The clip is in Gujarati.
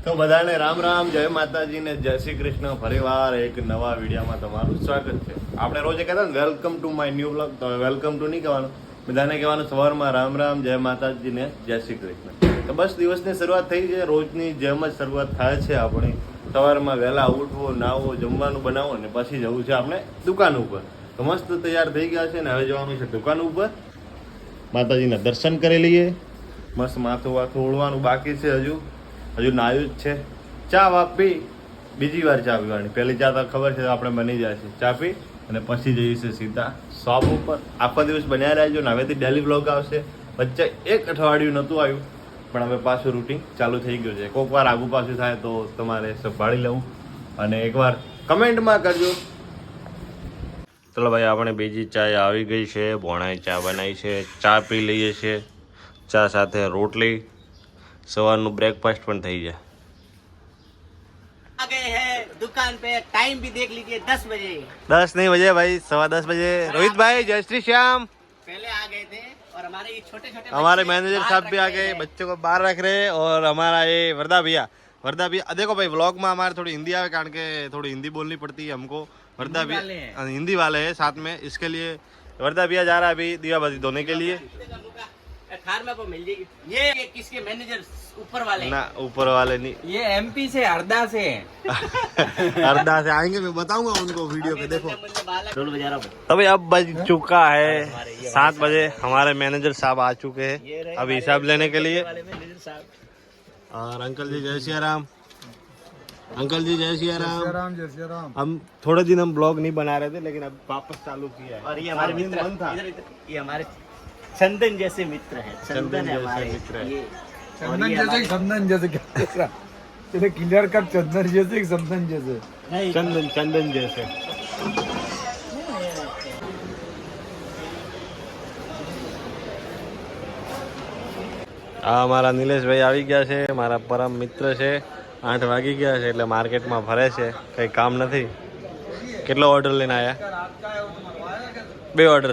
તો બધાને રામ રામ, જય માતાજી ને જય શ્રી કૃષ્ણ. ફરીવાર એક નવા વિડીયોમાં તમારું સ્વાગત છે. આપણે રોજ કહેતા ને welcome to my new blog, તો વેલકમ ટુ નહીં કહેવાનું, બધાને કહેવાનું સવારમાં રામ રામ, જય માતાજી ને જય શ્રી કૃષ્ણ. તો બસ દિવસની શરૂઆત થઈ છે, રોજની જેમ જ શરૂઆત થાય છે આપણી. સવારમાં વહેલા ઉઠવો, નાહવો, જમવાનું બનાવો ને પછી જવું છે આપણે દુકાન ઉપર. તો મસ્ત તૈયાર થઈ ગયા છે ને હવે જવાનું છે દુકાન ઉપર. માતાજીના દર્શન કરી લઈએ. મસ્ત માથું વાથું ઓળવાનું બાકી છે, હજુ નાયું જ છે. ચા વાપી, બીજી વાર ચા પીવાની. પહેલી ચા તો ખબર છે આપણે બની જાય છે. ચા પી અને પછી જઈએ છે સીધા શોપ ઉપર. આખો દિવસ બન્યા રહેજો ને હવેથી ડેલી બ્લોગ આવશે. વચ્ચે એક અઠવાડિયું નહોતું આવ્યું, પણ હવે પાછું રૂટીન ચાલુ થઈ ગયું છે. કોઈક વાર આગું પાછું થાય તો તમારે સંભાળી લેવું અને એકવાર કમેન્ટમાં કરજો. ચલો ભાઈ, આપણે બીજી ચા આવી ગઈ છે. ભોણાઈ ચા બનાવી છે, ચા પી લઈએ છીએ. ચા સાથે રોટલી, સવારનું બ્રેકફાસ્ટ પણ થઈ જાય. आ गए हैं दुकान पे, टाइम भी देख लीजिए 10 बजे. 10 नहीं बजे भाई, 10:15 बजे. रोहित भाई, जय श्री श्याम. पहले आ गए थे और हमारे ये छोटे छोटे हमारे मैनेजर साहब भी आ गए, बच्चों को बाहर रख रहे हैं. और हमारा ये वर्दा भैया देखो भाई, व्लॉग में हमारे थोड़ी हिंदी आवे, कारण के थोड़ी हिंदी बोलनी पड़ती है हमको. वर्दा भैया हिंदी वाले हैं साथ में, इसके लिए वर्दा भैया जा रहा है अभी दीवाबाती धोने के लिए. थार में मिल जाएगी. ये किसके मैनेजर ऊपर वाले ना ऊपर वाले नहीं, ये एमपी से हरदा से हरदा से आएंगे, मैं बताऊंगा उनको वीडियो पे. देखो ढोल बजा रहा हूँ. अभी अब बज चुका है 7 बजे. हमारे मैनेजर साहब आ चुके हैं अभी हिसाब लेने के लिए. मैनेजर साहब और अंकल जी जय सिया राम. अंकल जी जय सिया राम. जय श्री राम. हम थोड़े दिन हम ब्लॉग नहीं बना रहे थे, लेकिन अब वापस चालू किया है. और ये हमारे मित्र, मन था. ये हमारे चंदन जैसे मित्र है. चंदन है जैसे हमारे मित्र है. ये चंदन जैसे चंदन जैसे क्या तेरे क्लियर कर. चंदन जैसे चंदन जैसे नहीं, चंदन जैसे. આ મારા નિલેશભાઈ આવી ગયા છે, મારા પરમ મિત્ર છે. 8 વાગી ગયા છે એટલે માર્કેટમાં ફરે છે, કંઈ કામ નથી. કેટલો ઓર્ડર લઈને આવ્યા? 2 ઓર્ડર.